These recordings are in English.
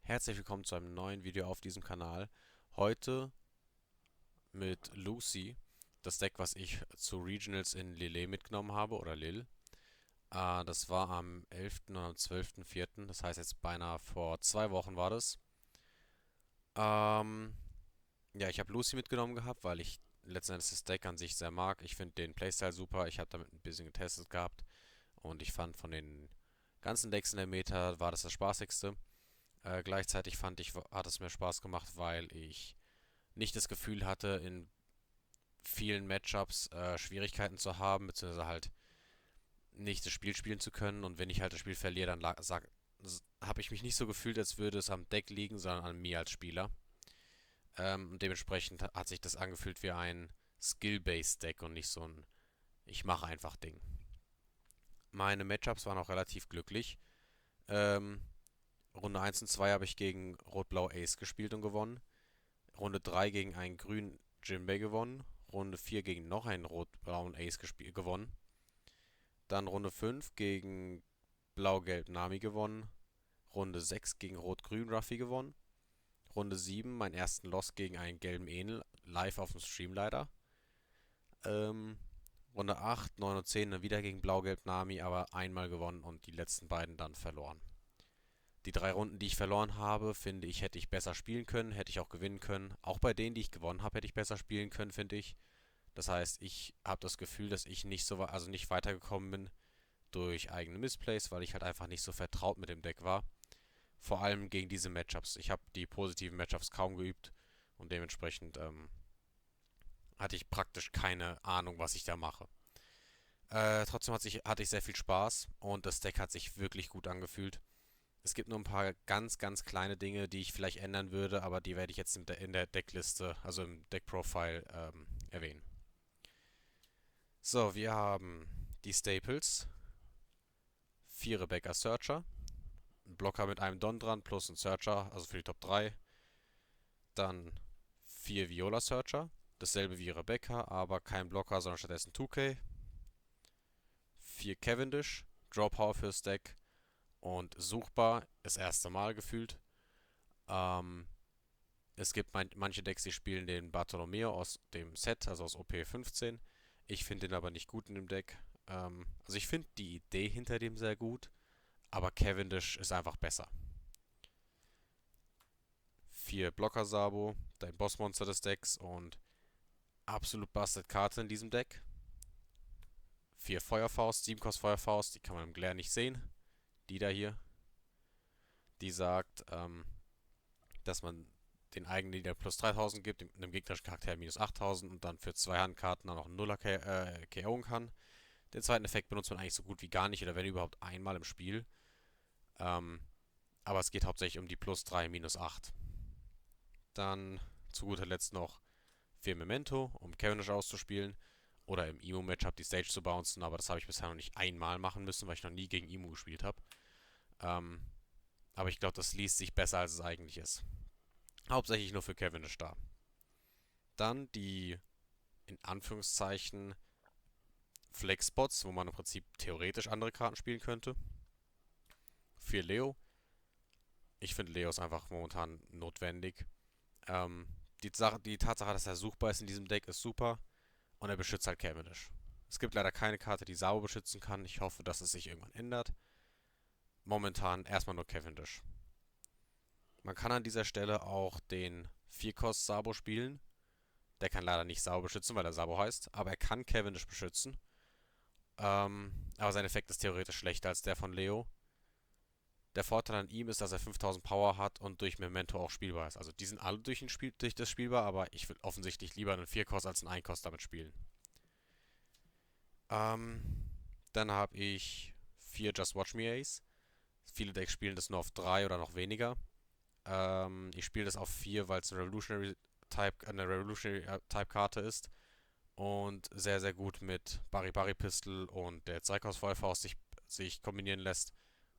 Herzlich willkommen zu einem neuen Video auf diesem Kanal. Heute mit Lucy, das Deck, was ich zu Regionals in Lille mitgenommen habe, oder Lille. Das war am 11. und am 12.04., das heißt jetzt beinahe vor 2 Wochen war das. Ähm, ja, ich habe Lucy mitgenommen gehabt, weil ich letzten Endes das Deck an sich sehr mag. Ich finde den Playstyle super, ich habe damit ein bisschen getestet gehabt und ich fand von den ganzen Decks in der Meta war das spaßigste. Gleichzeitig hat es mir Spaß gemacht, weil ich nicht das Gefühl hatte, in vielen Matchups Schwierigkeiten zu haben, beziehungsweise halt nicht das Spiel spielen zu können. Und wenn ich halt das Spiel verliere, dann habe ich mich nicht so gefühlt, als würde es am Deck liegen, sondern an mir als Spieler. Und dementsprechend hat sich das angefühlt wie ein Skill-Based Deck und nicht so ein Ich mache einfach Ding. Meine Matchups waren auch relativ glücklich. Ähm, Runde 1 und 2 habe ich gegen Rot-Blau Ace gespielt und gewonnen. Runde 3 gegen einen grünen Jinbei gewonnen. Runde 4 gegen noch einen rot-blauen Ace gewonnen. Dann Runde 5 gegen blau-gelb Nami gewonnen. Runde 6 gegen rot-grün Ruffy gewonnen. Runde 7 meinen ersten Loss gegen einen gelben Enel, live auf dem Stream leider. Ähm, Runde 8, 9 und 10 dann wieder gegen blau-gelb Nami, aber einmal gewonnen und die letzten beiden dann verloren. Die 3 Runden, die ich verloren habe, finde ich, hätte ich besser spielen können, hätte ich auch gewinnen können. Auch bei denen, die ich gewonnen habe, hätte ich besser spielen können, finde ich. Das heißt, ich habe das Gefühl, dass ich nicht weitergekommen bin durch eigene Missplays, weil ich halt einfach nicht so vertraut mit dem Deck war. Vor allem gegen diese Matchups. Ich habe die positiven Matchups kaum geübt und dementsprechend hatte ich praktisch keine Ahnung, was ich da mache. Trotzdem hatte ich sehr viel Spaß und das Deck hat sich wirklich gut angefühlt. Es gibt nur ein paar ganz, ganz kleine Dinge, die ich vielleicht ändern würde, aber die werde ich jetzt in der Deckliste, also im Deck-Profile, erwähnen. So, wir haben die Staples, 4 Rebecca Searcher, ein Blocker mit einem Don dran plus ein Searcher, also für die Top 3. Dann 4 Viola Searcher, dasselbe wie Rebecca, aber kein Blocker, sondern stattdessen 2K. 4 Cavendish, Draw Power fürs Deck und suchbar, das erste Mal gefühlt. Ähm, Es gibt manche Decks, die spielen den Bartolomeo aus dem Set, also aus OP15. Ich finde den aber nicht gut in dem Deck. Also ich finde die Idee hinter dem sehr gut, aber Cavendish ist einfach besser. 4 Blocker Sabo, dein Bossmonster des Decks und absolut busted Karte in diesem Deck. 4 Feuerfaust, 7 Kost Feuerfaust, die kann man im Glare nicht sehen. Die da hier, die sagt, dass man den eigenen Leader plus 3000 gibt, einem gegnerischen Charakter minus 8000 und dann für 2 Handkarten dann noch einen Nuller KO'en kann. Den zweiten Effekt benutzt man eigentlich so gut wie gar nicht oder wenn überhaupt einmal im Spiel. Ähm, aber es geht hauptsächlich um die plus 3, minus 8. Dann zu guter Letzt noch 4 Memento, um Cavendish auszuspielen. Oder im Emo-Matchup die Stage zu bouncen, aber das habe ich bisher noch nicht einmal machen müssen, weil ich noch nie gegen Emo gespielt habe. Ähm, aber ich glaube, das liest sich besser, als es eigentlich ist. Hauptsächlich nur für Cavendish da. Dann die in Anführungszeichen Flex-Spots, wo man im Prinzip theoretisch andere Karten spielen könnte. Für Leo. Ich finde Leo ist einfach momentan notwendig. Ähm, die Tatsache, dass er suchbar ist in diesem Deck, ist super. Und er beschützt halt Cavendish. Es gibt leider keine Karte, die Sabo beschützen kann. Ich hoffe, dass es sich irgendwann ändert. Momentan erstmal nur Cavendish. Man kann an dieser Stelle auch den 4-Kost Sabo spielen. Der kann leider nicht Sabo beschützen, weil er Sabo heißt. Aber er kann Cavendish beschützen. Aber sein Effekt ist theoretisch schlechter als der von Leo. Der Vorteil an ihm ist, dass er 5000 Power hat und durch Memento auch spielbar ist. Also die sind alle durch das spielbar, aber ich will offensichtlich lieber einen 4-Kost als einen 1-Kost damit spielen. Ähm, Dann habe ich 4 Just Watch Me Ace. Viele Decks spielen das nur auf 3 oder noch weniger. Ich spiele das auf 4, weil es eine Revolutionary Type Karte ist. Und sehr, sehr gut mit Bari Pistol und der Zeithaus Feuerfaust sich kombinieren lässt.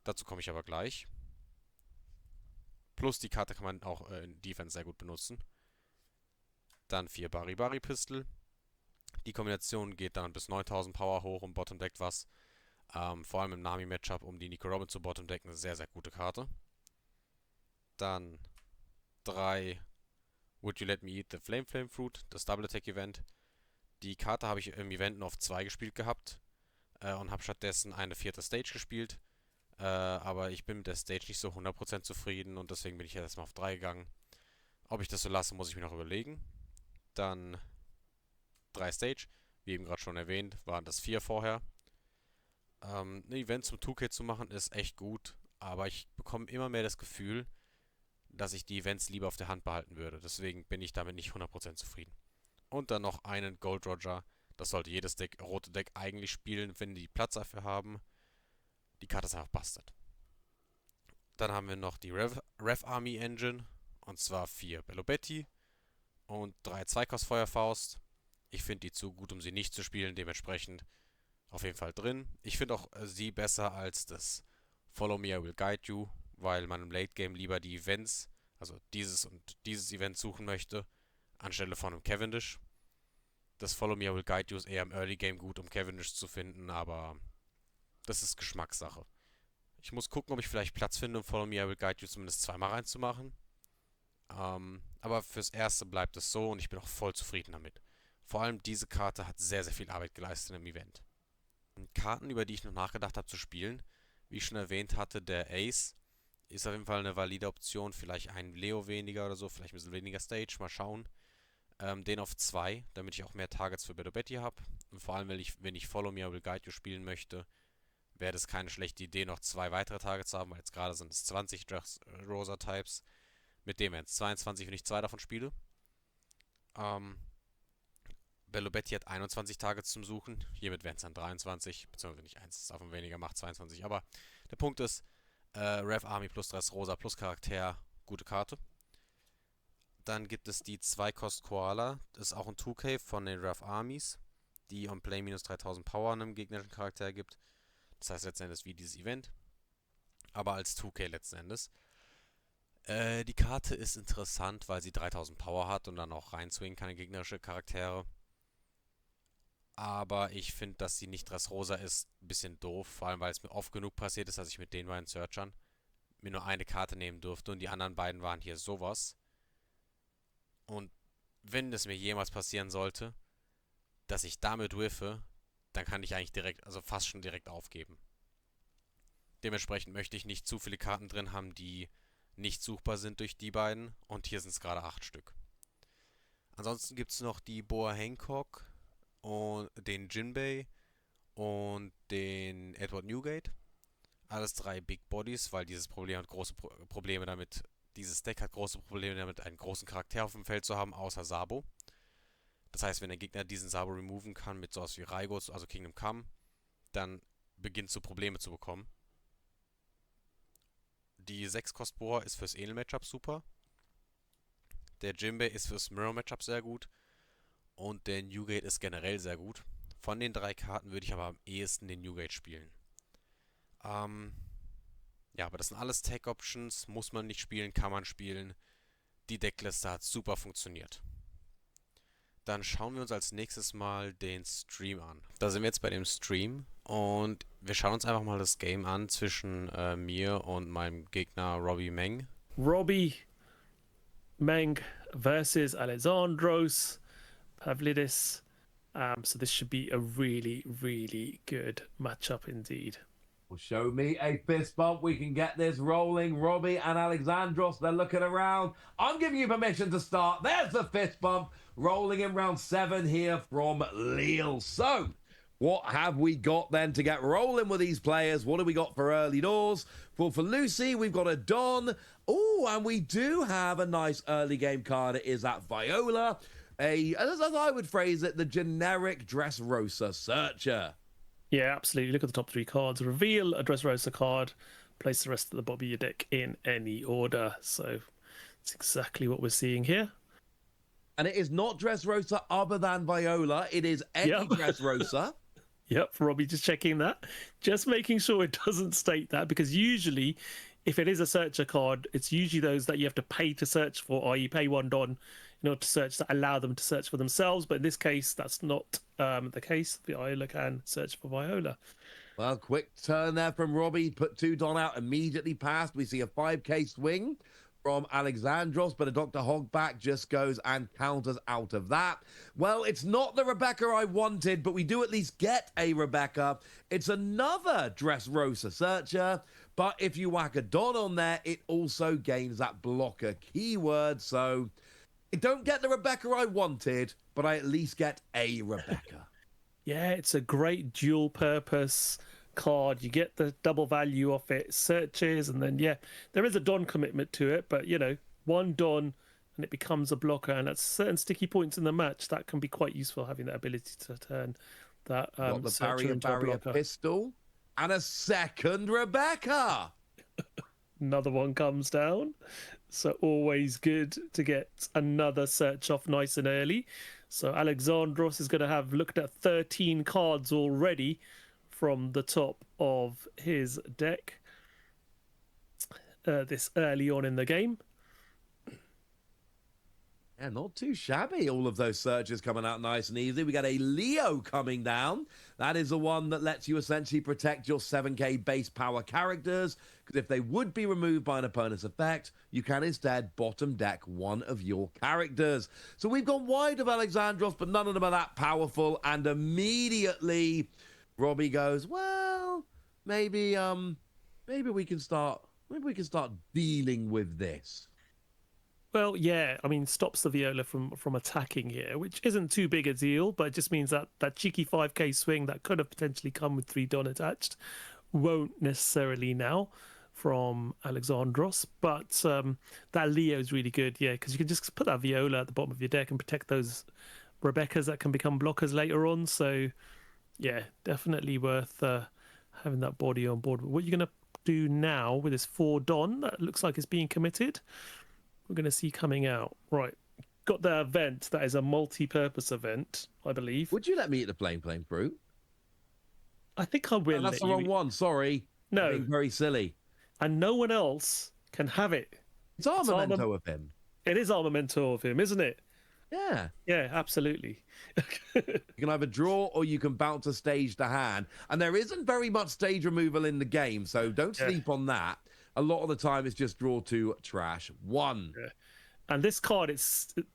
Dazu komme ich aber gleich. Plus die Karte kann man auch in Defense sehr gut benutzen. Dann 4 Bari Pistol. Die Kombination geht dann bis 9000 Power hoch und Bottom deckt was. Vor allem im Nami-Matchup, um die Nico Robin zu Bottom decken, eine sehr, sehr gute Karte. Dann 3 Would You Let Me Eat the Flame Fruit, das Double Attack Event. Die Karte habe ich im Event nur auf 2 gespielt gehabt und habe stattdessen eine 4. Stage gespielt. Aber ich bin mit der Stage nicht so 100% zufrieden und deswegen bin ich jetzt erstmal auf 3 gegangen. Ob ich das so lasse, muss ich mir noch überlegen. Dann 3 Stage, wie eben gerade schon erwähnt, waren das 4 vorher. Ein Event zum 2K zu machen ist echt gut, aber ich bekomme immer mehr das Gefühl, dass ich die Events lieber auf der Hand behalten würde. Deswegen bin ich damit nicht 100% zufrieden. Und dann noch einen Gold Roger. Das sollte jedes rote Deck eigentlich spielen, wenn die Platz dafür haben. Die Karte ist einfach bastard. Dann haben wir noch die Rev Army Engine. Und zwar 4 Bellobetti und 3 Zweikostfeuerfaust. Ich finde die zu gut, um sie nicht zu spielen. Dementsprechend auf jeden Fall drin. Ich finde auch sie besser als das Follow Me, I Will Guide You, weil man im Late Game lieber die Events, also dieses und dieses Event suchen möchte, anstelle von einem Cavendish. Das Follow Me, I Will Guide You ist eher im Early Game gut, um Cavendish zu finden, aber das ist Geschmackssache. Ich muss gucken, ob ich vielleicht Platz finde, um Follow Me, I Will Guide You zumindest zweimal reinzumachen. Aber fürs Erste bleibt es so und ich bin auch voll zufrieden damit. Vor allem diese Karte hat sehr, sehr viel Arbeit geleistet im Event. Karten, über die ich noch nachgedacht habe zu spielen, wie ich schon erwähnt hatte, der Ace ist auf jeden Fall eine valide Option. Vielleicht ein Leo weniger oder so, vielleicht ein bisschen weniger Stage, mal schauen. Den auf 2, damit ich auch mehr Targets für Bedobetti habe. Und vor allem, wenn ich Follow Me, I Will Guide You spielen möchte, wäre das keine schlechte Idee, noch 2 weitere Targets zu haben, weil jetzt gerade sind es 20 Rosa-Types. Mit dem wären es 22, wenn ich 2 davon spiele. Bellobetti hat 21 Targets zum Suchen. Hiermit wären es dann 23, beziehungsweise nicht 1 davon weniger macht 22. Aber der Punkt ist, Rev Army plus Dress Rosa plus Charakter, gute Karte. Dann gibt es die 2-Kost Koala. Das ist auch ein 2K von den Rev Armies, die on Play minus 3000 Power einem gegnerischen Charakter gibt. Das heißt letzten Endes wie dieses Event. Aber als 2K letzten Endes. Die Karte ist interessant, weil sie 3000 Power hat und dann auch reinzwingen kann in gegnerische Charaktere. Aber ich finde, dass sie nicht Dressrosa ist, ein bisschen doof. Vor allem, weil es mir oft genug passiert ist, dass ich mit den beiden Searchern mir nur eine Karte nehmen durfte und die anderen beiden waren hier sowas. Und wenn es mir jemals passieren sollte, dass ich damit whiffe, dann kann ich eigentlich direkt, also fast schon direkt aufgeben. Dementsprechend möchte ich nicht zu viele Karten drin haben, die nicht suchbar sind durch die beiden. Und hier sind es gerade 8 Stück. Ansonsten gibt es noch die Boa Hancock und den Jinbei und den Edward Newgate. Alles 3 Big Bodies, weil dieses Problem hat große Probleme damit. Dieses Deck hat große Probleme damit, einen großen Charakter auf dem Feld zu haben, außer Sabo. Das heißt, wenn der Gegner diesen Sabo removen kann mit sowas wie Raigos, also Kingdom Come, dann beginnt es Probleme zu bekommen. Die 6-Kost Boa ist fürs Edel-Matchup super. Der Jinbei ist fürs Mirror-Matchup sehr gut. Und der Newgate ist generell sehr gut. Von den 3 Karten würde ich aber am ehesten den Newgate spielen. Ja, aber das sind alles Tech-Options. Muss man nicht spielen, kann man spielen. Die Deckliste hat super funktioniert. Dann schauen wir uns als nächstes mal den Stream an. Da sind wir jetzt bei dem Stream und wir schauen uns einfach mal das Game an zwischen mir und meinem Gegner Robbie Meng. Robbie Meng versus Alessandros Pavlidis. So this should be a really, really good matchup indeed. Well, show me a fist bump. We can get this rolling. Robbie and Alexandros, they're looking around. I'm giving you permission to start. There's the fist bump. Rolling in round 7 here from Lille. So, what have we got then to get rolling with these players? What have we got for early doors? Well, for Lucy, we've got a Don. Oh, and we do have a nice early game card. It is that Viola. As I would phrase it, the generic Dressrosa Searcher. Yeah, absolutely. Look at the top 3 cards. Reveal a Dressrosa card. Place the rest of the bottom of your deck in any order. So it's exactly what we're seeing here. And it is not Dressrosa other than Viola. It is any Dressrosa. Yep, Robbie just checking that. Just making sure it doesn't state that, because usually if it is a searcher card, it's usually those that you have to pay to search for, or you pay 1 Don in order to search, that allow them to search for themselves. But in this case, that's not the case. Viola can search for Viola. Well, quick turn there from Robbie. Put 2 Don out, immediately passed. We see a 5k swing from Alexandros, but a Dr. Hogback just goes and counters out of that. Well, it's not the Rebecca I wanted, but we do at least get a Rebecca. It's another Dressrosa searcher, but if you whack a Don on there, it also gains that blocker keyword. So I don't get the Rebecca I wanted, but I at least get a Rebecca. Yeah, it's a great dual purpose card. You get the double value off it, searches, and then, yeah, there is a Don commitment to it, but, you know, one Don and it becomes a blocker. And at certain sticky points in the match, that can be quite useful, having that ability to turn that Got the searcher into a barrier blocker. pistol and a second Rebecca. Another one comes down. So always good to get another search off nice and early. So Alexandros is going to have looked at 13 cards already from the top of his deck this early on in the game. Yeah, not too shabby. All of those searches coming out nice and easy. We got a Leo coming down. That is the one that lets you essentially protect your 7k base power characters, because if they would be removed by an opponent's effect, you can instead bottom deck one of your characters. So we've gone wide of Alexandros, but none of them are that powerful. And immediately, Robbie goes, well, maybe we can start dealing with this. Well, yeah, I mean, stops the Viola from attacking here, which isn't too big a deal, but it just means that that cheeky 5k swing that could have potentially come with 3 Don attached won't necessarily now from Alexandros. But that Leo is really good, yeah, because you can just put that Viola at the bottom of your deck and protect those Rebeccas that can become blockers later on. So, yeah, definitely worth having that body on board. But what you're going to do now with this 4 Don, that looks like it's being committed, we're going to see coming out. Right. Got the event that is a multi-purpose event, I believe. Would you let me eat the plain fruit? I think I will. Oh, that's the wrong one. Sorry. No. I'm being very silly. And no one else can have it. It's Armamento of him. It is Armamento of him, isn't it? Yeah. Yeah, absolutely. You can either draw or you can bounce a stage to hand. And there isn't very much stage removal in the game, so don't sleep on that. A lot of the time, it's just draw 2, trash 1. Yeah. And this card, it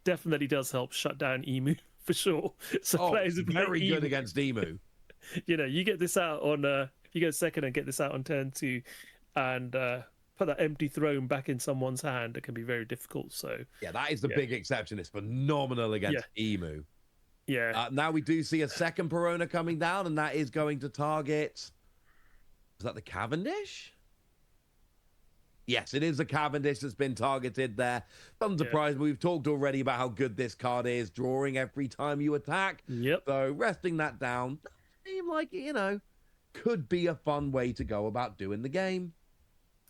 definitely does help shut down Emu, for sure. So players who play very good Emu, against Emu. You know, you get this out on, if you go second and get this out on turn 2 and put that empty throne back in someone's hand, it can be very difficult. So yeah, that is the big exception. It's phenomenal against Emu. Yeah. Now we do see a second Perona coming down, and that is going to target... Is that the Cavendish? Yes, it is the Cavendish that's been targeted there. Unsurprisingly, we've talked already about how good this card is, drawing every time you attack. Yep. So resting that down, seem like, you know, could be a fun way to go about doing the game.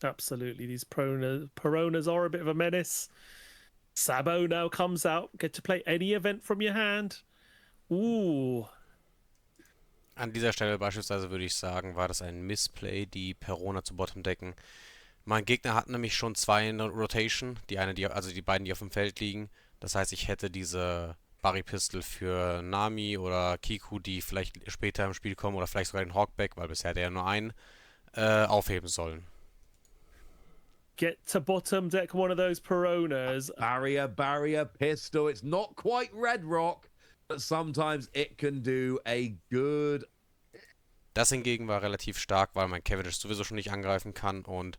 Absolutely. These Peronas are a bit of a menace. Sabo now comes out. Get to play any event from your hand. Ooh. An dieser Stelle beispielsweise würde ich sagen, war das ein Missplay, die Perona zu Bottom decken. Mein Gegner hat nämlich schon 2 in der Rotation, also die beiden, die auf dem Feld liegen. Das heißt, ich hätte diese Barry Pistol für Nami oder Kiku, die vielleicht später im Spiel kommen, oder vielleicht sogar den Hawkback, weil bisher der ja nur einen, aufheben sollen. Get to bottom deck one of those Peronas. Barrier pistol. It's not quite Red Rock, but sometimes it can do a good... Das hingegen war relativ stark, weil mein Cavendish sowieso schon nicht angreifen kann, und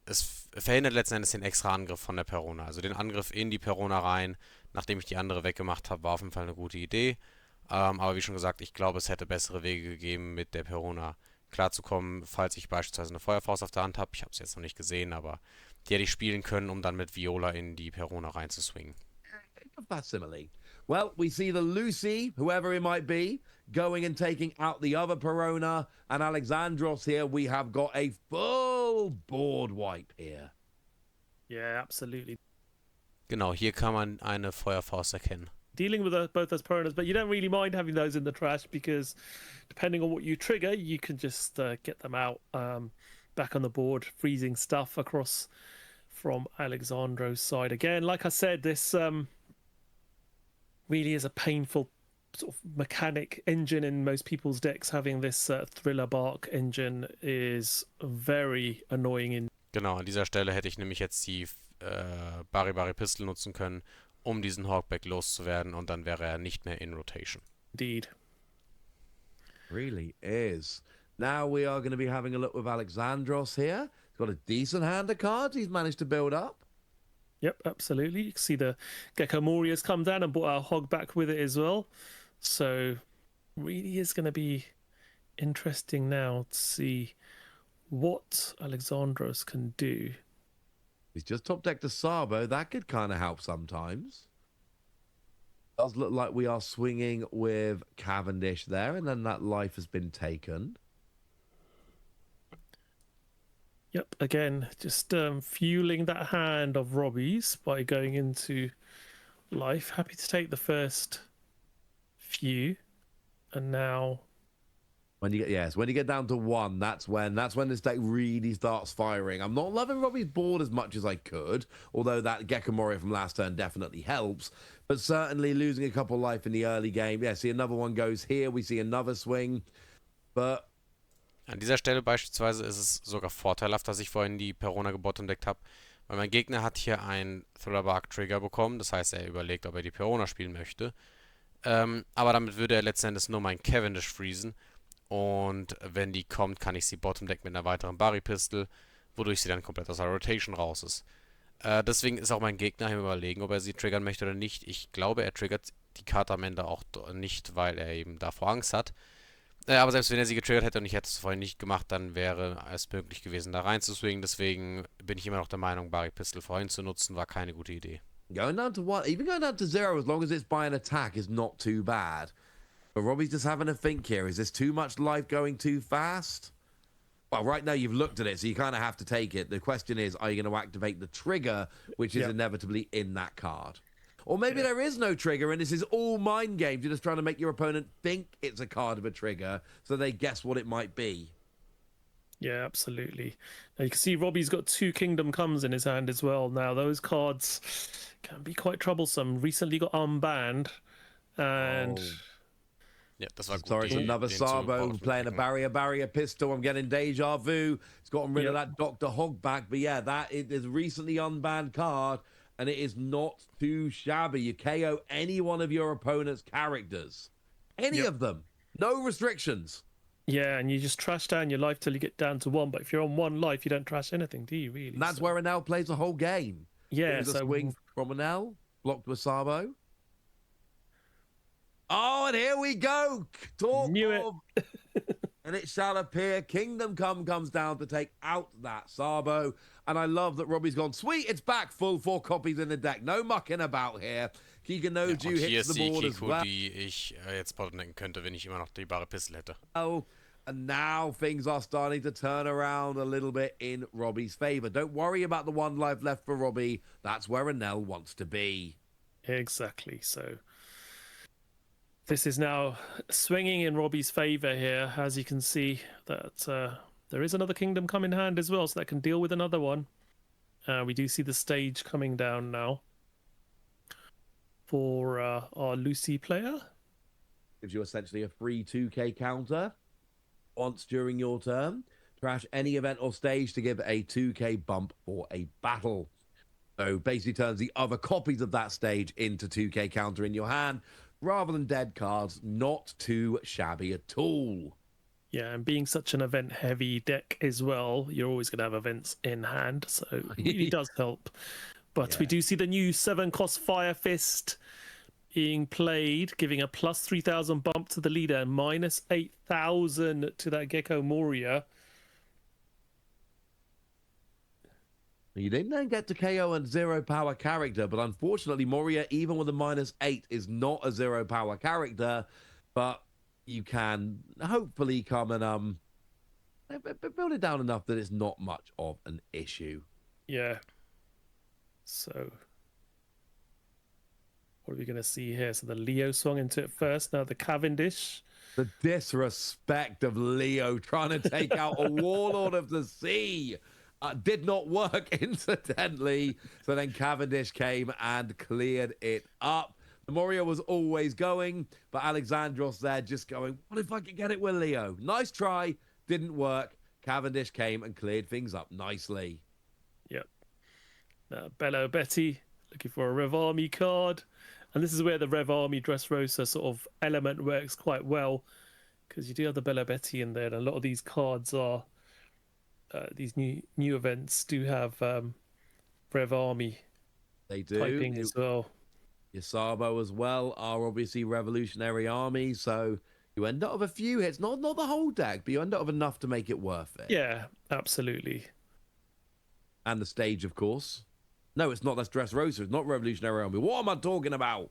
es verhindert letzten Endes den extra Angriff von der Perona. Also den Angriff in die Perona rein, nachdem ich die andere weggemacht habe, war auf jeden Fall eine gute Idee. Aber wie schon gesagt, ich glaube, es hätte bessere Wege gegeben, mit der Perona klarzukommen, falls ich beispielsweise eine Feuerfaust auf der Hand habe. Ich habe es jetzt noch nicht gesehen, aber die hätte ich spielen können, um dann mit Viola in die Perona reinzuswingen. Facsimile. Well, we see the Lucy, whoever it might be, going and taking out the other Perona. And Alexandros here, we have got a full board wipe here. Yeah, absolutely. Genau, hier kann man eine Feuerfaust erkennen. Dealing with both those Peronas, but you don't really mind having those in the trash, because depending on what you trigger, you can just get them out back on the board, freezing stuff across from Alexandro's side. Again, like I said, this really is a painful sort of mechanic engine in most people's decks. Having this thriller bark engine is very annoying. Genau, an dieser Stelle hätte ich nämlich jetzt die Bari Pistol nutzen können, um diesen Hawkback loszuwerden und dann wäre er nicht mehr in Rotation. Indeed. Really is. Now we are going to be having a look with Alexandros here. He's got a decent hand of cards he's managed to build up. Yep, absolutely. You can see the Gecko Moria's come down and brought our hog back with it as well. So really is going to be interesting now to see what Alexandros can do. He's just top decked a Sabo. That could kind of help sometimes. Does look like we are swinging with Cavendish there, and then that life has been taken. Yep, again, just fueling that hand of Robbie's by going into life. Happy to take the first few, and now When you get when you get down to one, that's when this deck really starts firing. I'm not loving Robbie's board as much as I could, although that Gecko Moria from last turn definitely helps. But certainly losing a couple life in the early game. Yeah, see another one goes here. We see another swing, but An dieser Stelle beispielsweise ist es sogar vorteilhaft, dass ich vorhin die Perona gebottomdeckt habe, weil mein Gegner hat hier einen Thriller-Bark-Trigger bekommen, das heißt, er überlegt, ob er die Perona spielen möchte. Aber damit würde er letzten Endes nur meinen Cavendish freezen und wenn die kommt, kann ich sie bottomdecken mit einer weiteren Bari-Pistol, wodurch sie dann komplett aus der Rotation raus ist. Deswegen ist auch mein Gegner im Überlegen, ob er sie triggern möchte oder nicht. Ich glaube, er triggert die Karte am Ende auch nicht, weil er eben davor Angst hat. Aber selbst wenn er sie getriggert hätte und ich hätte es vorhin nicht gemacht, dann wäre es möglich gewesen, da rein zu swingen. Deswegen bin ich immer noch der Meinung, Bari Pistol vorhin zu nutzen, war keine gute Idee. going down to one, even going down to zero, as long as it's by an attack, is not too bad. But Robbie's just having a think here. Is this too much life going too fast? Well, right now you've looked at it, so you kind of have to take it. The question is, are you going to activate the trigger, which is inevitably in that card? Or maybe there is no trigger, and this is all mind games. You're just trying to make your opponent think it's a card of a trigger, so they guess what it might be. yeah, absolutely. Now you can see Robbie's got 2 Kingdom Comes in his hand as well. Now those cards can be quite troublesome. Recently got unbanned, and Ja, das war gut. Sorry, it's another Sabo playing a barrier pistol. I'm getting deja vu. It's gotten rid of that Dr. Hogback. But yeah, that is recently unbanned card, and it is not too shabby. You KO any one of your opponent's characters. Any of them. No restrictions. yeah, and you just trash down your life till you get down to 1. But if you're on 1 life, you don't trash anything, do you? Really? And that's where Anel plays the whole game. Yeah, There's a so swing from Anel, blocked with Sabo. Oh, and here we go. Talk Knew of, and it shall appear. Kingdom Come comes down to take out that Sabo. And I love that Robbie's gone, sweet, it's back. Full 4 copies in the deck. No mucking about here. Kiganoju und hier hits ist the die board as Kiku, well. die ich jetzt bottomdecken könnte, wenn ich immer noch die Bari Pistol hätte. And now things are starting to turn around a little bit in Robbie's favor. Don't worry about the 1 life left for Robbie. That's where Anel wants to be. exactly. So this is now swinging in Robbie's favor here, as you can see that there is another Kingdom Come in hand as well, so that can deal with another one. We do see the stage coming down now for our Lucy player. Gives you essentially a free 2k counter once during your turn. Trash any event or stage to give a 2k bump for a battle. So basically turns the other copies of that stage into 2k counter in your hand rather than dead cards. Not too shabby at all. Yeah, and being such an event heavy deck as well, you're always going to have events in hand, so it really does help. But we do see the new 7-cost Fire Fist being played, giving a plus 3,000 bump to the leader and minus 8,000 to that Gecko Moria. You didn't then get to KO a 0 power character, but unfortunately Moria, even with a -8, is not a 0 power character. But you can hopefully come and build it down enough that it's not much of an issue. Yeah. So what are we going to see here? So the Leo swung into it first. Now the Cavendish. The disrespect of Leo trying to take out a Warlord of the Sea. Did not work, incidentally. So then Cavendish came and cleared it up. The Moria was always going, but Alexandros there just going, what if I could get it with Leo? Nice try, didn't work. Cavendish came and cleared things up nicely. Yep. Bello Betty looking for a Rev Army card. And this is where the Rev Army Dressrosa sort of element works quite well, because you do have the Bello Betty in there, and a lot of these cards are these new events do have Rev Army They do. typing as well. Your Sabo as well are obviously Revolutionary Army, so you end up with a few hits. Not the whole deck, but you end up with enough to make it worth it. Yeah, absolutely. And the stage, of course. No, it's not. That's Dressrosa. It's not Revolutionary Army. What am I talking about?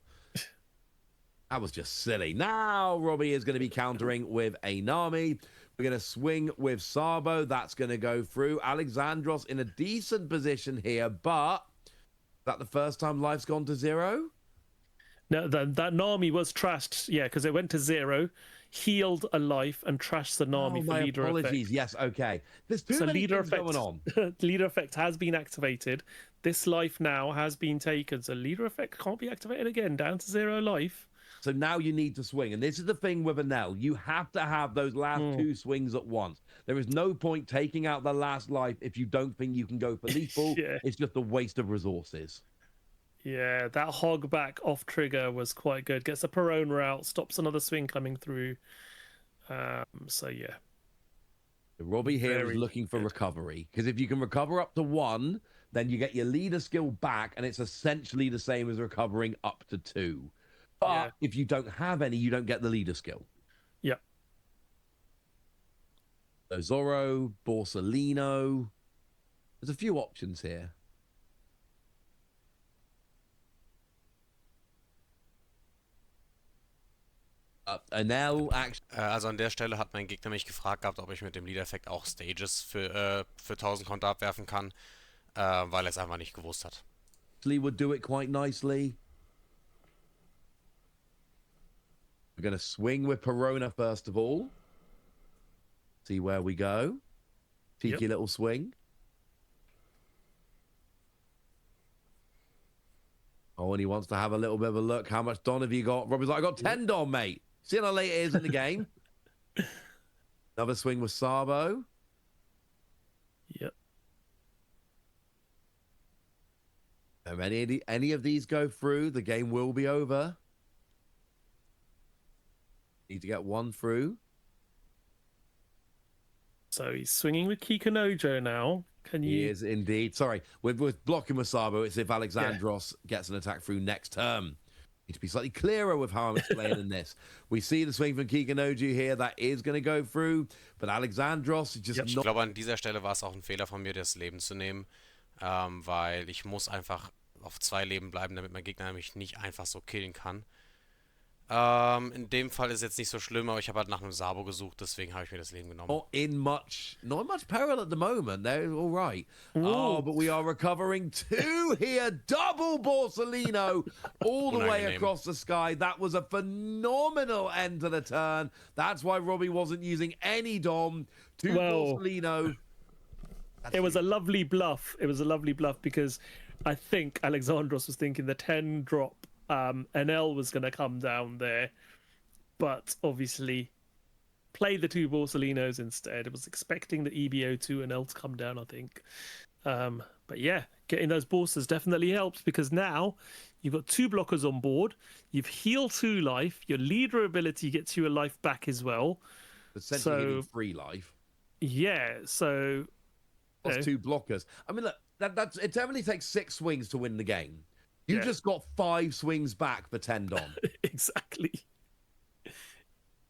That was just silly. Now Robbie is going to be countering with a Nami. We're going to swing with Sabo. That's going to go through. Alexandros in a decent position here, but is that the first time life's gone to 0? No, that Nami was trashed, yeah, because it went to 0, healed a life, and trashed the Nami for my leader apologies. effect. Yes, okay. There's too many leader things effect going on. leader effect has been activated. This life now has been taken, so leader effect can't be activated again. Down to 0 life. So now you need to swing. And this is the thing with Enel. You have to have those last 2 swings at once. There is no point taking out the last life if you don't think you can go for lethal. Yeah. It's just a waste of resources. Yeah, that hog back off trigger was quite good. Gets a Perona out, stops another swing coming through. So yeah. Robbie here is Very looking for good. recovery, because if you can recover up to 1, then you get your leader skill back, and it's essentially the same as recovering up to 2. But Yeah. if you don't have any, you don't get the leader skill. Yep. So Zorro, Borsellino. There's a few options here. Enel actually. Also an der Stelle hat mein Gegner mich gefragt gehabt, ob ich mit dem Lead-Effekt auch Stages für 1000 Konter abwerfen kann, weil er es einfach nicht gewusst hat. Would do it quite nicely. We're going to swing with Perona first of all. See where we go. Cheeky little swing. Oh, and he wants to have a little bit of a look. How much Don have you got? Robbie's like, I got 10 Don, mate. See how late it is in the game. Another swing with Sabo. Yep. If any of these go through, the game will be over. Need to get 1 through. So he's swinging with Kikanojo now. Can you? He is indeed. Sorry, we're blocking with Sabo. It's if Alexandros gets an attack through next turn. Need to be slightly clearer with how I'm explaining this. We see the swing from Kikanojo here. That is going to go through. But Alexandros is just Ich not... glaube, an dieser Stelle war es auch ein Fehler von mir, das Leben zu nehmen, weil ich muss einfach auf 2 Leben bleiben, damit mein Gegner mich nicht einfach so killen kann. In dem Fall ist jetzt nicht so schlimm, aber ich habe halt nach einem Sabo gesucht, deswegen habe ich mir das Leben genommen. Not in much peril at the moment. They're all right. Oh, but we are recovering 2 here. Double Borsellino all the way across the sky. That was a phenomenal end to the turn. That's why Robbie wasn't using any Dom. 2 Borsellino. It was a lovely bluff. It was a lovely bluff because I think Alexandros was thinking the 10 drop NL was going to come down there, but obviously played the 2 Borsellinos instead. It was expecting the EBO2 NL to come down, I think. But yeah, getting those Borsas definitely helps, because now you've got 2 blockers on board. You've healed 2 life. Your leader ability gets you a life back as well. Essentially 3 life. Yeah, so... Plus 2 blockers. I mean, look, that's it only takes 6 swings to win the game. You just got 5 swings back for 10 Dom. Exactly.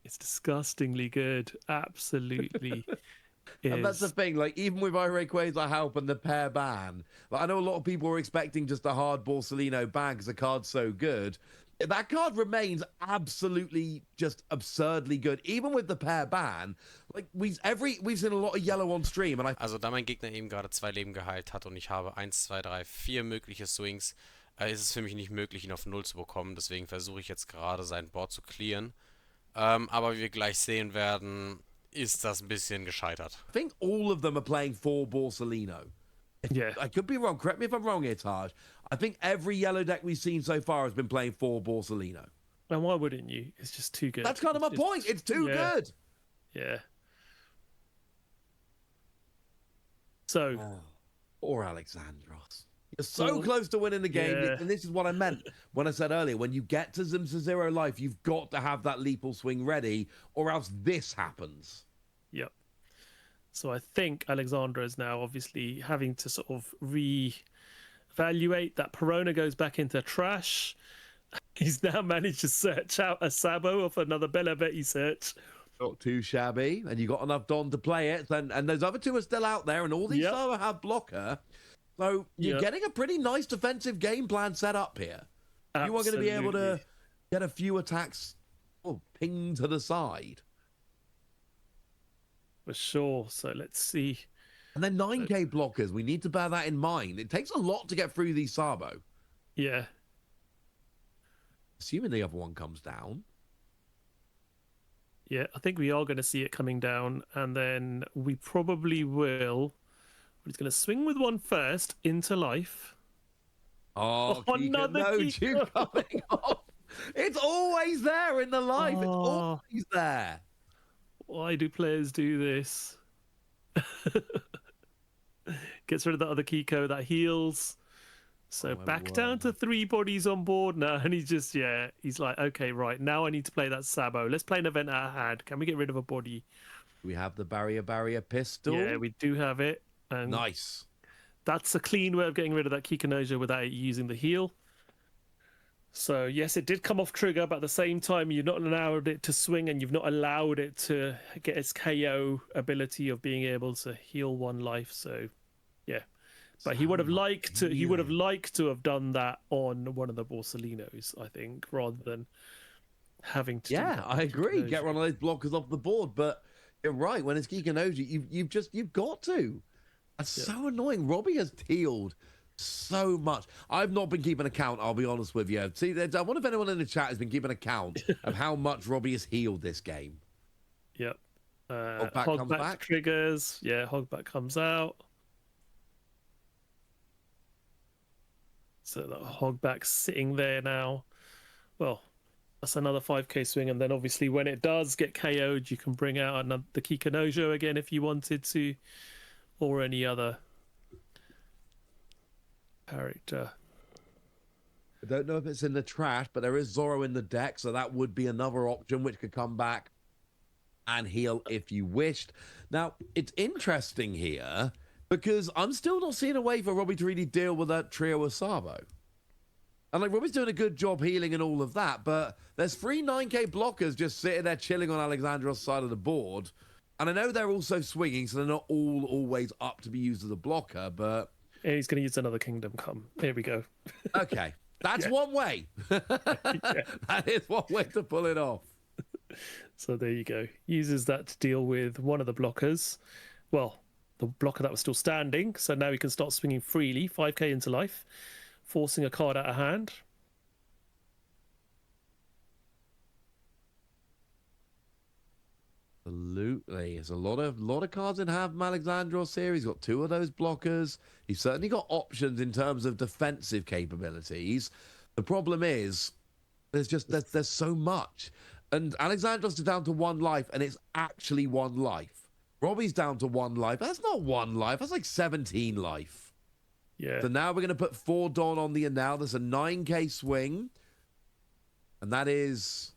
It's disgustingly good. Absolutely. And that's the thing, like, even with Irequa's help and the pair ban, like, I know a lot of people were expecting just a hard Borsellino ban because the card's so good. That card remains absolutely just absurdly good, even with the pair ban. Like, we've seen a lot of yellow on stream, and Also da mein Gegner eben gerade 2 Leben geheilt hat und ich habe 1, 2, 3, 4 mögliche Swings, ist es für mich nicht möglich, ihn auf 0 zu bekommen. Deswegen versuche ich jetzt gerade sein Board zu clearen. Aber wie wir gleich sehen werden, ist das ein bisschen gescheitert. I think all of them are playing for Borsellino. Yeah. I could be wrong. Correct me if I'm wrong here, Taj. I think every yellow deck we've seen so far has been playing for Borsellino. And why wouldn't you? It's just too good. That's kind of my point. It's too good. Yeah. So, Or Alexandros. You're so Oh, close to winning the game. yeah. And this is what I meant when I said earlier, when you get to them to 0 life, you've got to have that lethal swing ready, or else this happens. Yep. So I think Alexandra is now obviously having to sort of re-evaluate. That Perona goes back into trash. He's now managed to search out a Sabo of another Belavetti search. Not too shabby. And you got enough Don to play it. And those other two are still out there, and all these Yep. other have blocker. So you're Yep. getting a pretty nice defensive game plan set up here. You are going to be able to Absolutely. get a few attacks pinged to the side. For sure. So let's see. And then 9k blockers. We need to bear that in mind. It takes a lot to get through these Sabo. Yeah. Assuming the other one comes down. Yeah, I think we are going to see it coming down, and then we probably will. He's going to swing with one first into life. Oh, Oh, another Kiko coming off. It's always there in the life. It's Oh. always there. Why do players do this? Gets rid of the other Kiko that heals. So Oh, my back down word. to 3 bodies on board now, and he's like, okay, right, now I need to play that Sabo. Let's play an event at hand. Can we get rid of a body? We have the barrier pistol. Yeah, we do have it. And Nice. that's a clean way of getting rid of that Kikanoja without using the heal. So yes, it did come off trigger, but at the same time, you've not allowed it to swing, and you've not allowed it to get its KO ability of being able to heal 1 life. So yeah, but he would have liked to. He would have liked to have done that on one of the Borsalinos, I think, rather than having to. do Yeah, that I with agree. Kikanoja. Get one of those blockers off the board, but you're right. When it's Kikanoji, you've got to. That's so annoying. Robbie has healed so much. I've not been keeping account, I'll be honest with you. See, I wonder if anyone in the chat has been keeping account of how much Robbie has healed this game. Yep. Hogback comes back. Triggers. Yeah, Hogback comes out. So that Hogback's sitting there now. Well, that's another 5k swing, and then obviously when it does get KO'd, you can bring out the Kikanojo again if you wanted to, or any other character. I don't know if it's in the trash, but there is Zoro in the deck, so that would be another option which could come back and heal if you wished. Now, it's interesting here because I'm still not seeing a way for Robbie to really deal with that trio of Sabo. And like Robbie's doing a good job healing and all of that, but there's 3 9k blockers just sitting there chilling on Alexandros' side of the board. And I know they're also swinging, so they're not all always up to be used as a blocker, but... Yeah, he's going to use another Kingdom Come. Here we go. Okay, that's one way. That is one way to pull it off. So there you go. Uses that to deal with one of the blockers. Well, the blocker that was still standing. So now he can start swinging freely. 5k into life. Forcing a card out of hand. Absolutely. There's a lot of cards in hand from Alexandros here. He's got 2 of those blockers. He's certainly got options in terms of defensive capabilities. The problem is there's so much. And Alexandros is down to 1 life, and it's actually 1 life. Robbie's down to 1 life. That's not 1 life. That's like 17 life. Yeah. So now we're going to put 4 Dawn on the Enel. There's a 9k swing. And that is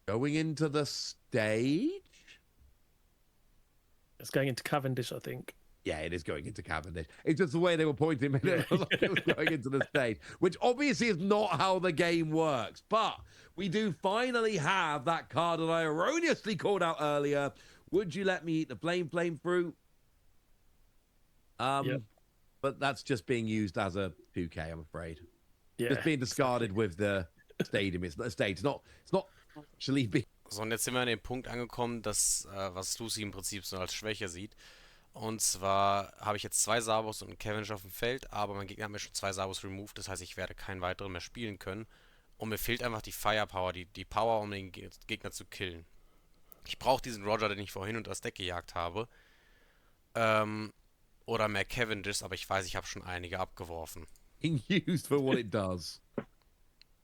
going into the stage. It's going into Cavendish, I think. Yeah, it is going into Cavendish. It's just the way they were pointing it. It was like it was going into the stage, which obviously is not how the game works. But we do finally have that card that I erroneously called out earlier. Would you let me eat the flame fruit? But that's just being used as a 2k, I'm afraid. Yeah. Just being discarded with the stadium. It's not a stage. It's not actually being... So, und jetzt sind wir an dem Punkt angekommen, dass, was Lucy im Prinzip so als Schwäche sieht. Und zwar habe ich jetzt 2 Sabos und einen Cavendish auf dem Feld, aber mein Gegner hat mir schon 2 Sabos removed, das heißt, ich werde keinen weiteren mehr spielen können. Und mir fehlt einfach die Firepower, die Power, um den Gegner zu killen. Ich brauche diesen Roger, den ich vorhin unter das Deck gejagt habe. Oder mehr Cavendishs, aber ich weiß, ich habe schon einige abgeworfen. used for what it does.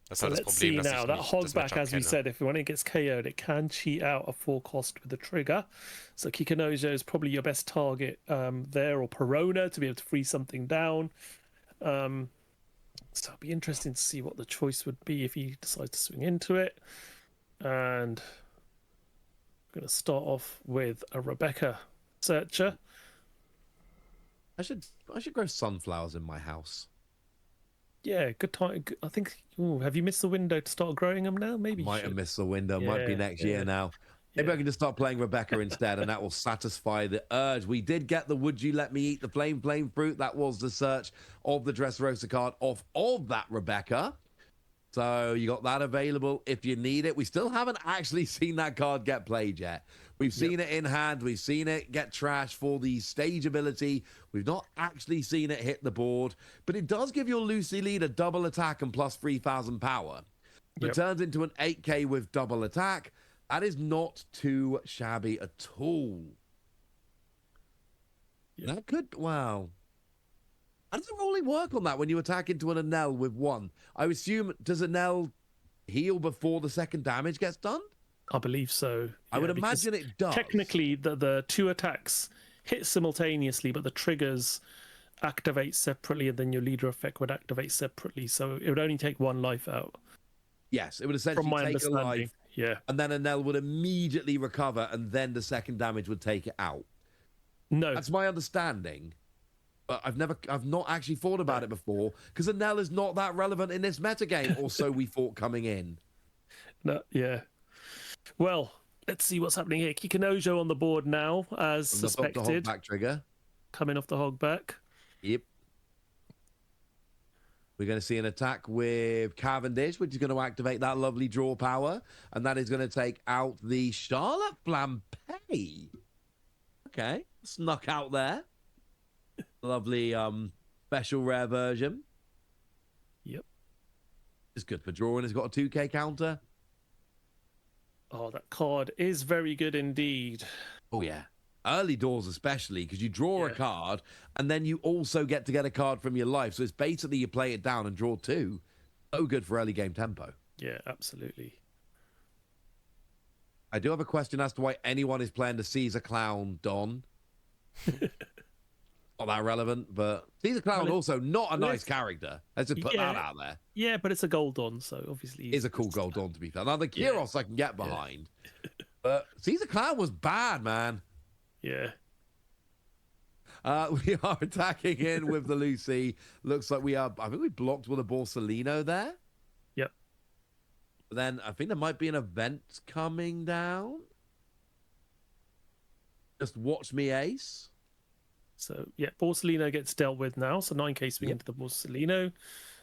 Das ist So halt das let's Problem, see dass now. ich That nicht das hogback, Matchup as we kenne. said, if when it gets KO'd, it can cheat out a 4 cost with the trigger. So Kikanojo is probably your best target there, or Perona to be able to freeze something down. So it'll be interesting to see what the choice would be if he decides to swing into it. And I'm going to start off with a Rebecca Searcher. I should grow sunflowers in my house. Yeah, good time. I think. Ooh, have you missed the window to start growing them now? Maybe you Might have should. missed the window. Might be Yeah, next yeah, year now. Maybe I yeah. can just start playing Rebecca instead, and that will satisfy the urge. We did get the Would You Let Me Eat the Flame Fruit. That was the search of the Dressrosa card off of that Rebecca. So you got that available if you need it. We still haven't actually seen that card get played yet. We've seen it in hand. We've seen it get trashed for the stage ability. We've not actually seen it hit the board. But it does give your Lucy leader double attack and plus 3,000 power. It turns into an 8k with double attack. That is not too shabby at all. That could, wow. How does the rolling work on that when you attack into an Anel with 1? I assume, does Anel heal before the second damage gets done? I believe so. I would imagine it does. Technically, the 2 attacks hit simultaneously, but the triggers activate separately, and then your leader effect would activate separately. So it would only take 1 life out. Yes, it would essentially From my take a understanding. life, Yeah. and then Anel would immediately recover, and then the second damage would take it out. No. That's my understanding. But I've not actually thought about it before, because Anel is not that relevant in this metagame, or so we thought coming in. No, yeah. Well, let's see what's happening here. Kikanojo on the board now, as From suspected. The back trigger. Coming off the hog back. Yep. We're going to see an attack with Cavendish, which is going to activate that lovely draw power. And that is going to take out the Charlotte Flampe. Okay. Snuck out there. Lovely special rare version. Yep. It's good for drawing. It's got a 2k counter. Oh, that card is very good indeed. Oh, yeah. Early doors especially, because you draw a card, and then you also get to get a card from your life. So it's basically you play it down and draw 2. So good for early game tempo. Yeah, absolutely. I do have a question as to why anyone is playing the Caesar Clown Don. Not that relevant, but Caesar Clown also not a nice character. Let's just put that out there. Yeah, but it's a gold Don, so obviously It's a cool gold Don, to be fair. Now the Kyros I can get behind, but Caesar Clown was bad, man. Yeah. We are attacking in with the Lucy. Looks like we are. I think we blocked with a Borsellino there. Yep. But then I think there might be an event coming down. Just watch me ace. So, yeah, Borsellino gets dealt with now. So 9k swing into the Borsellino.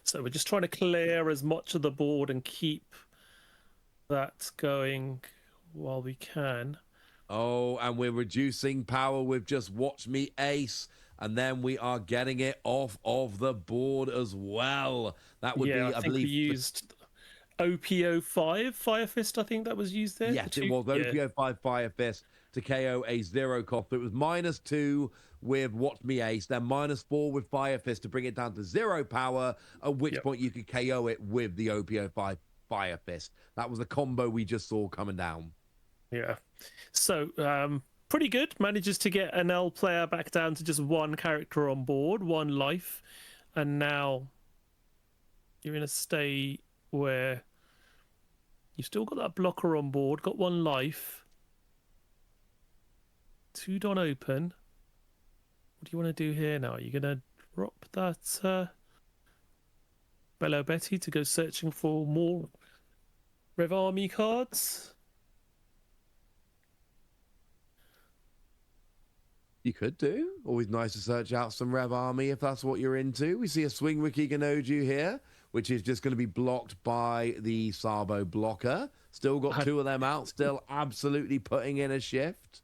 So we're just trying to clear as much of the board and keep that going while we can. Oh, and we're reducing power with just watch me ace. And then we are getting it off of the board as well. That would be, I think believe, we used OP15 Fire Fist, I think that was used there. Yes, it was OP15 Fire Fist to KO a 0 cost. It was -2 with Watch Me Ace, then -4 with Fire Fist to bring it down to 0 power, at which point you could KO it with the OP05 Fire Fist. That was the combo we just saw coming down. Yeah. So, pretty good. Manages to get an L player back down to just 1 character on board, 1 life. And now you're in a state where you've still got that blocker on board, got 1 life. 2 Don open. What do you want to do here now? Are you going to drop that Bello Betty to go searching for more Rev Army cards? You could do. Always nice to search out some Rev Army if that's what you're into. We see a swing with Kikanoju here, which is just going to be blocked by the Sabo blocker. Still got 2 of them out. Still absolutely putting in a shift.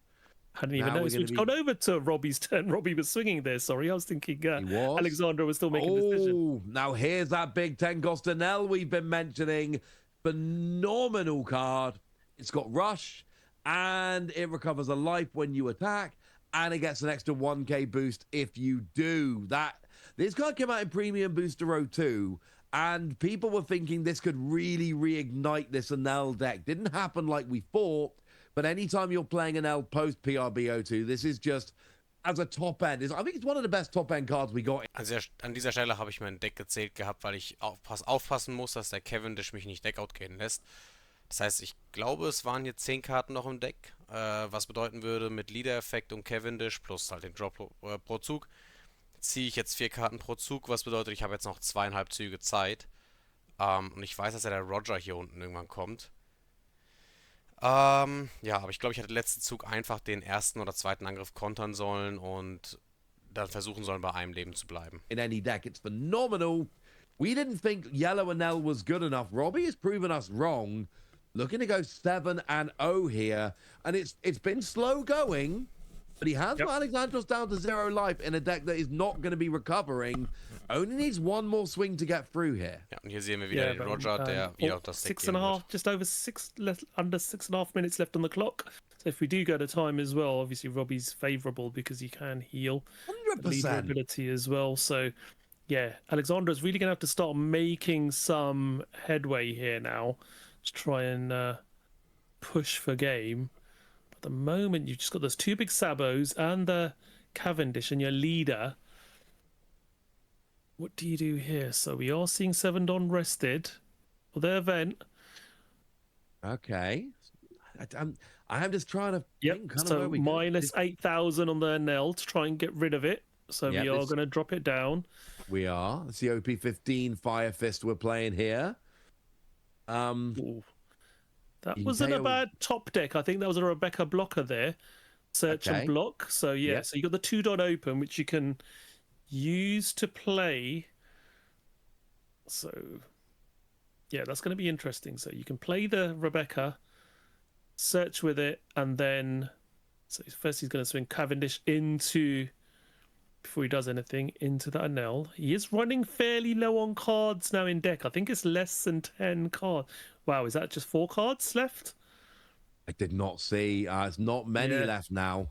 Hadn't even noticed we'd gone over to Robbie's turn. Robbie was swinging there, sorry. I was thinking Alexandra was still making a decision. Now here's that big 10 cost Anel we've been mentioning. Phenomenal card. It's got rush, and it recovers a life when you attack, and it gets an extra 1k boost if you do. This card came out in Premium Booster 02, And people were thinking this could really reignite this Enel deck. Didn't happen like we thought, but anytime you're playing Enel post PRBO2, this is just as a top end. I think it's one of the best top end cards we got. Also an dieser Stelle habe ich mein Deck gezählt gehabt, weil ich aufpassen muss, dass der Cavendish mich nicht Deckout gehen lässt. Das heißt, ich glaube, es waren hier 10 Karten noch im Deck, was bedeuten würde, mit Leader-Effekt und Cavendish plus halt den Drop pro Zug, ziehe ich jetzt 4 Karten pro Zug, was bedeutet, ich habe jetzt noch 2,5 Züge Zeit. Und ich weiß, dass ja der Roger hier unten irgendwann kommt. Ja, aber ich glaube, ich hätte den letzten Zug einfach den ersten oder zweiten Angriff kontern sollen und dann versuchen sollen, bei einem Leben zu bleiben. In any deck, it's phenomenal. We didn't think Yellow Enel was good enough. Robbie has proven us wrong. Looking to go 7-0 here. And it's been slow going, but he has got Alexandros down to 0 life in a deck that is not going to be recovering. Only needs one more swing to get through here. Ja, und hier sehen wir wieder den Roger, der wieder auf das Deck six and a half, just over under 6.5 minutes left on the clock. So if we do go to time as well, obviously Robbie's favourable because he can heal. 100%. Leader ability as well. So yeah, Alexandra's really going to have to start making some headway here now to try and push for game. At the moment, you've just got those 2 big Sabos and the Cavendish and your leader. What do you do here? So we are seeing 7 Don rested for their event. Okay. I am just trying to think kind so of where we minus 8,000 on their Nell to try and get rid of it. So we are going to drop it down. We are. It's the OP15 Fire Fist we're playing here. Ooh. That wasn't a bad top deck. I think that was a Rebecca blocker there. Search and block. So yeah, so you got the 2 dot open, which you can use to play. So yeah, that's going to be interesting. So you can play the Rebecca, search with it, and then so first he's going to swing Cavendish into, before he does anything, into that Enel. He is running fairly low on cards now in deck. I think it's less than 10 cards. Wow, is that just 4 cards left? I did not see. It's not many left now.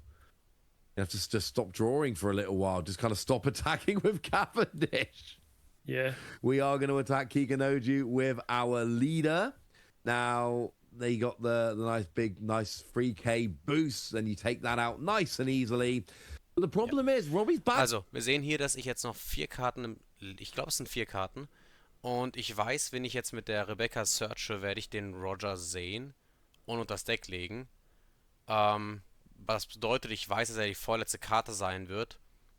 You have to just stop drawing for a little while. Just kind of stop attacking with Cavendish. Yeah. We are going to attack Kikanoju with our leader. Now, they got the nice 3k boost, and you take that out nice and easily. But the problem is, Robbie's back. Also, wir sehen hier, dass ich jetzt noch 4 Karten, ich glaube, es sind 4 Karten. Und ich weiß, wenn ich jetzt mit der Rebecca searche, werde ich den Roger sehen und unter das Deck legen. Was bedeutet, ich weiß, dass er die vorletzte Karte sein wird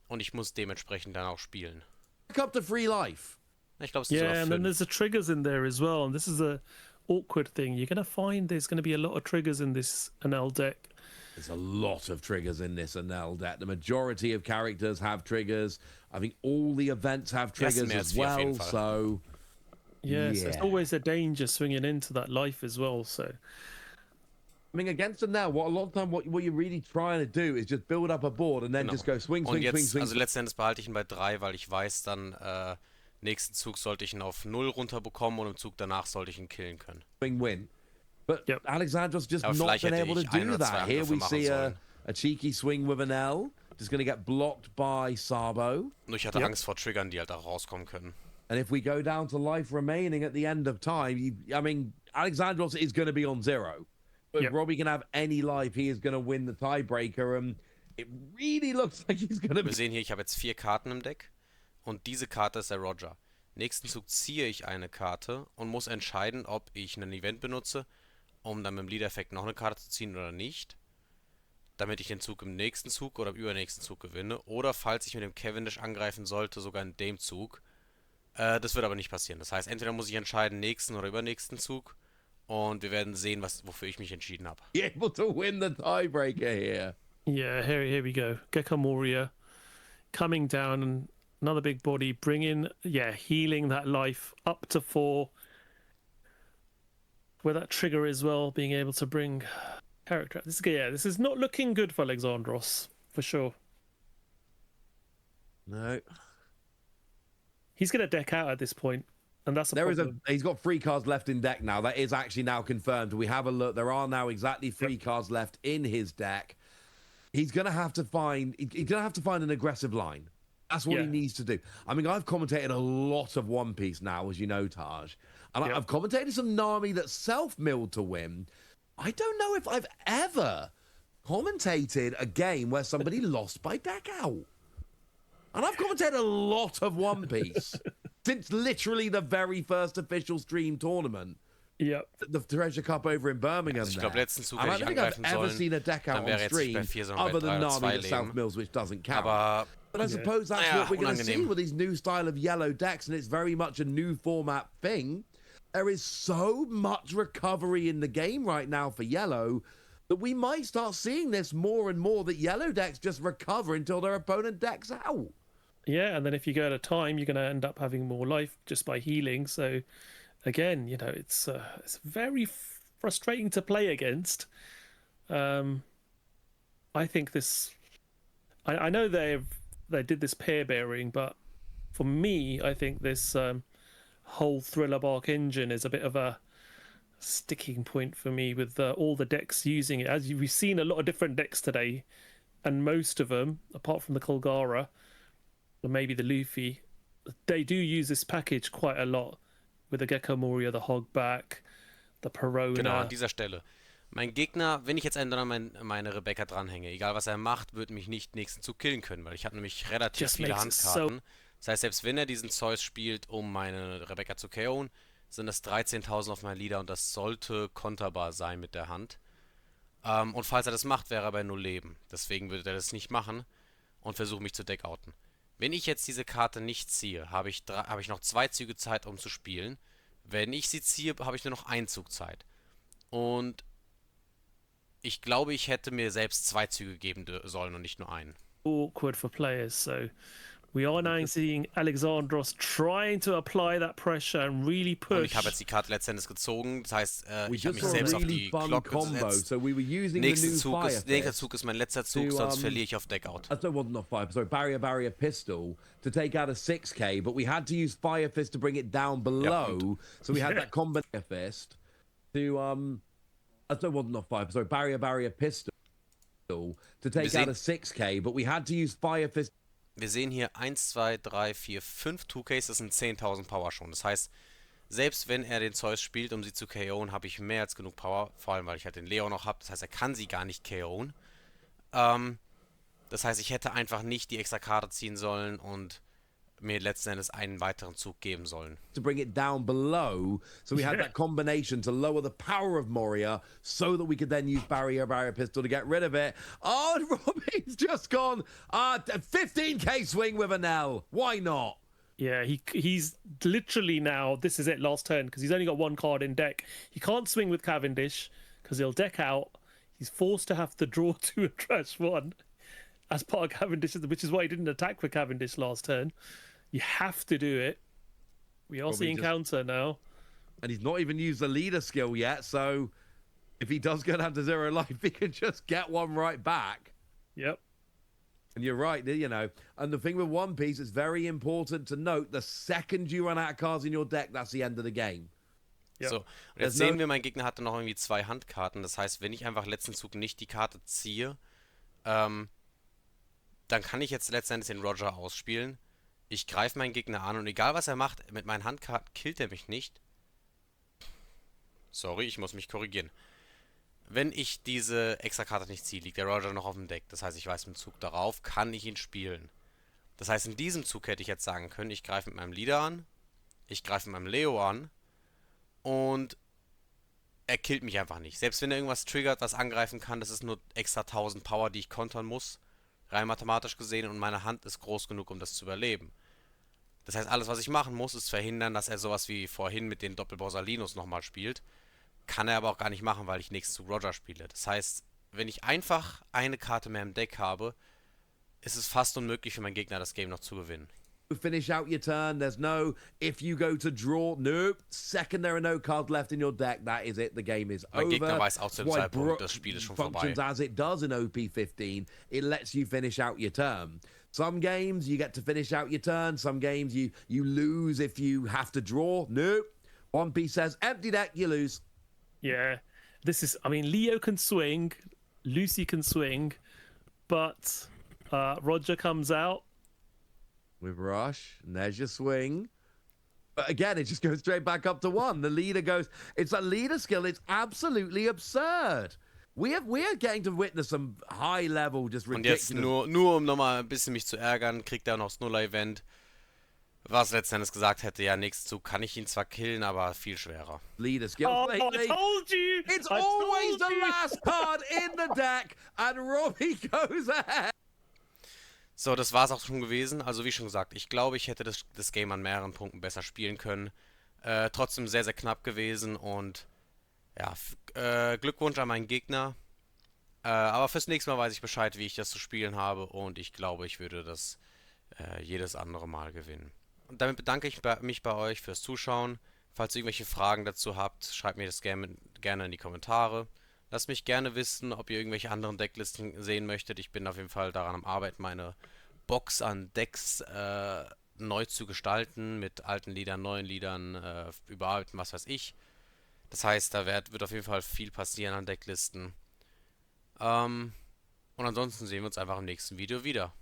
und ich muss dementsprechend dann auch spielen. Back up to free life. Ich glaube, es sind sogar 5. And then there's the triggers in there as well. And this is a awkward thing. You're going to find there's going to be a lot of triggers in this Enel deck. There's a lot of triggers in this Enel deck. The majority of characters have triggers. I think all the events have triggers as well. So so it's always a danger swinging into that life as well. So I mean, against Enel, what a lot of time what you're really trying to do is just build up a board and then just go swing. Und jetzt, also letztendlich behalte ich ihn bei 3, weil ich weiß, dann nächsten Zug sollte ich ihn auf 0 runterbekommen und im Zug danach sollte ich ihn killen können. Win. But Alexandra's just not been able to do that. Here we see a cheeky swing with Enel. Just going to get blocked by Sabo. Nur ich hatte Angst vor Triggern, die halt auch rauskommen können. And if we go down to life remaining at the end of time, I mean, Alexandros is going to be on 0. But if Robbie can have any life, he is going to win the tiebreaker. And it really looks like he's going to Wir sehen hier, ich habe jetzt 4 Karten im Deck. Und diese Karte ist der Roger. Nächsten Zug ziehe ich eine Karte und muss entscheiden, ob ich ein Event benutze, um dann mit dem Leader-Effekt noch eine Karte zu ziehen oder nicht. Damit ich den Zug im nächsten Zug oder im übernächsten Zug gewinne. Oder falls ich mit dem Cavendish angreifen sollte, sogar in dem Zug. Das wird aber nicht passieren. Das heißt, entweder muss ich entscheiden, nächsten oder übernächsten Zug. Und wir werden sehen, wofür ich mich entschieden habe. Able to win the tiebreaker here. Yeah, here we go. Gekka Moria coming down, and another big body, healing that life up to 4. With that trigger as well, being able to bring character. This is not looking good for Alexandros, for sure. No. He's going to deck out at this point. And that's he's got 3 cards left in deck now. That is actually now confirmed. We have a look. There are now exactly 3 cards left in his deck. He's gonna have to find an aggressive line. That's what he Yeah. needs to do. I mean, I've commentated a lot of One Piece now, as you know, Taj. And Yep. I've commentated some Nami that self-milled to win. I don't know if I've ever commentated a game where somebody lost by deck out. And I've commentated a lot of One Piece since literally the very first official stream tournament. Yep. The Treasure Cup over in Birmingham. Also ich glaube, letzten Zug And I hätte don't ich think I've angreifen ever sollen. seen a deck out Dann on wäre jetzt nicht stream bei 4, sondern bei other 3 than oder 2 Nami that Leben. self-mills, which doesn't count. Aber But I suppose that's naja, what we're going to see unangenehm. with these new style of yellow decks, and it's very much a new format thing. There is so much recovery in the game right now for yellow that we might start seeing this more and more, that yellow decks just recover until their opponent decks out. Yeah, and then if you go at a time, you're going to end up having more life just by healing. So, again, you know, it's very frustrating to play against. I think this. I know they did this pair bearing, but for me, I think this whole Thriller Bark engine is a bit of a sticking point for me with all the decks using it. As we've seen a lot of different decks today, and most of them, apart from the Colgara, or maybe the Luffy, they do use this package quite a lot with the Gecko Moria, the Hogback, the Perona. Genau, an dieser Stelle. Mein Gegner, wenn ich jetzt einen meine Rebecca dranhänge, egal was er macht, wird mich nicht nächsten Zug killen können, weil ich habe nämlich relativ Just viele makes it Handkarten. Das heißt, selbst wenn er diesen Zeus spielt, um meine Rebecca zu KO'en, sind das 13.000 auf meinem Leader und das sollte konterbar sein mit der Hand. Und falls er das macht, wäre er bei 0 Leben. Deswegen würde er das nicht machen und versuche mich zu deckouten. Wenn ich jetzt diese Karte nicht ziehe, habe ich noch 2 Züge Zeit, um zu spielen. Wenn ich sie ziehe, habe ich nur noch 1 Zug Zeit. Und ich glaube, ich hätte mir selbst 2 Züge geben sollen und nicht nur einen. Awkward for players. So we are now seeing Alexandros trying to apply that pressure and really Und push. ich habe jetzt die Karte letztendlich gezogen. Das heißt, We ich habe just mich saw a selbst auf really die fun Glocke combo. gesetzt. So we were using the new Nächster Zug ist mein letzter Zug, to, sonst verliere ich auf Deckout. So well, not fire, sorry, barrier pistol to take out a 6k, but we had to use fire fist to bring it down below. So we had that combo fist to well, not fire, sorry, barrier pistol to take out a 6k, but we had to use fire fist. Wir sehen hier 1, 2, 3, 4, 5 2Ks, das sind 10.000 Power schon. Das heißt, selbst wenn er den Zeus spielt, um sie zu KO'en, habe ich mehr als genug Power. Vor allem, weil ich halt den Leo noch habe. Das heißt, er kann sie gar nicht KO'en. Das heißt, ich hätte einfach nicht die extra Karte ziehen sollen und mir letzten Endes einen weiteren Zug geben sollen. To bring it down below, so we had that combination to lower the power of Moria, so that we could then use barrier pistol to get rid of it. Oh, and Robbie's just gone 15k swing with an L. Why not? Yeah, he's literally now, this is it, last turn, because he's only got 1 card in deck. He can't swing with Cavendish because he'll deck out. He's forced to have to draw 2 and trash 1 as part of Cavendish, which is why he didn't attack with Cavendish last turn. You have to do it. We are seeing counter now. And he's not even used the leader skill yet, so if he does go down to 0 life, he can just get one right back. Yep. And you're right, you know. And the thing with One Piece, it's very important to note, the second you run out of cards in your deck, that's the end of the game. So, und jetzt sehen wir, mein Gegner hatte noch irgendwie 2 Handkarten. Das heißt, wenn ich einfach letzten Zug nicht die Karte ziehe, dann kann ich jetzt letztendlich den Roger ausspielen. Ich greife meinen Gegner an und egal was er macht, mit meinen Handkarten killt er mich nicht. Sorry, ich muss mich korrigieren. Wenn ich diese Extrakarte nicht ziehe, liegt der Roger noch auf dem Deck. Das heißt, ich weiß, im Zug darauf kann ich ihn spielen. Das heißt, in diesem Zug hätte ich jetzt sagen können, ich greife mit meinem Leader an, ich greife mit meinem Leo an und er killt mich einfach nicht. Selbst wenn er irgendwas triggert, was angreifen kann, das ist nur extra 1000 Power, die ich kontern muss. Rein mathematisch gesehen, und meine Hand ist groß genug, um das zu überleben. Das heißt, alles, was ich machen muss, ist verhindern, dass er sowas wie vorhin mit den Doppelborsalinos nochmal spielt. Kann er aber auch gar nicht machen, weil ich nächstes zu Roger spiele. Das heißt, wenn ich einfach eine Karte mehr im Deck habe, ist es fast unmöglich für meinen Gegner, das Game noch zu gewinnen. Finish out your turn. There's no, if you go to draw, nope. Second there are no cards left in your deck, that is it. The game is over. Mein Gegner weiß auch zu dem Zeitpunkt, das Spiel ist schon vorbei. Functions as it does in OP15. It lets you finish out your turn. Some games you get to finish out your turn. Some games you lose if you have to draw. Nope. One Piece says empty deck, you lose. Yeah, this is. I mean, Leo can swing, Lucy can swing, but Roger comes out. with Rush. And there's your swing. But again, it just goes straight back up to 1. The leader goes, it's a leader skill. It's absolutely absurd. We are getting to witness some high level, just Und ridiculous. jetzt nur um nochmal ein bisschen mich zu ärgern, kriegt er noch das Nuller-Event. Was letzten Endes gesagt hätte, ja, nächsten Zug kann ich ihn zwar killen, aber viel schwerer. Leader skill. Oh, I told you! It's I always told the you. last card in the deck, and Robbie goes ahead. So, das war's auch schon gewesen. Also wie schon gesagt, ich glaube, ich hätte das Game an mehreren Punkten besser spielen können. Trotzdem sehr, sehr knapp gewesen und ja, Glückwunsch an meinen Gegner. Aber fürs nächste Mal weiß ich Bescheid, wie ich das zu spielen habe und ich glaube, ich würde das jedes andere Mal gewinnen. Und damit bedanke ich mich bei euch fürs Zuschauen. Falls ihr irgendwelche Fragen dazu habt, schreibt mir das gerne in die Kommentare. Lasst mich gerne wissen, ob ihr irgendwelche anderen Decklisten sehen möchtet. Ich bin auf jeden Fall daran am Arbeiten, meine Box an Decks neu zu gestalten, mit alten Liedern, neuen Liedern, überarbeiten, was weiß ich. Das heißt, da wird auf jeden Fall viel passieren an Decklisten. Und ansonsten sehen wir uns einfach im nächsten Video wieder.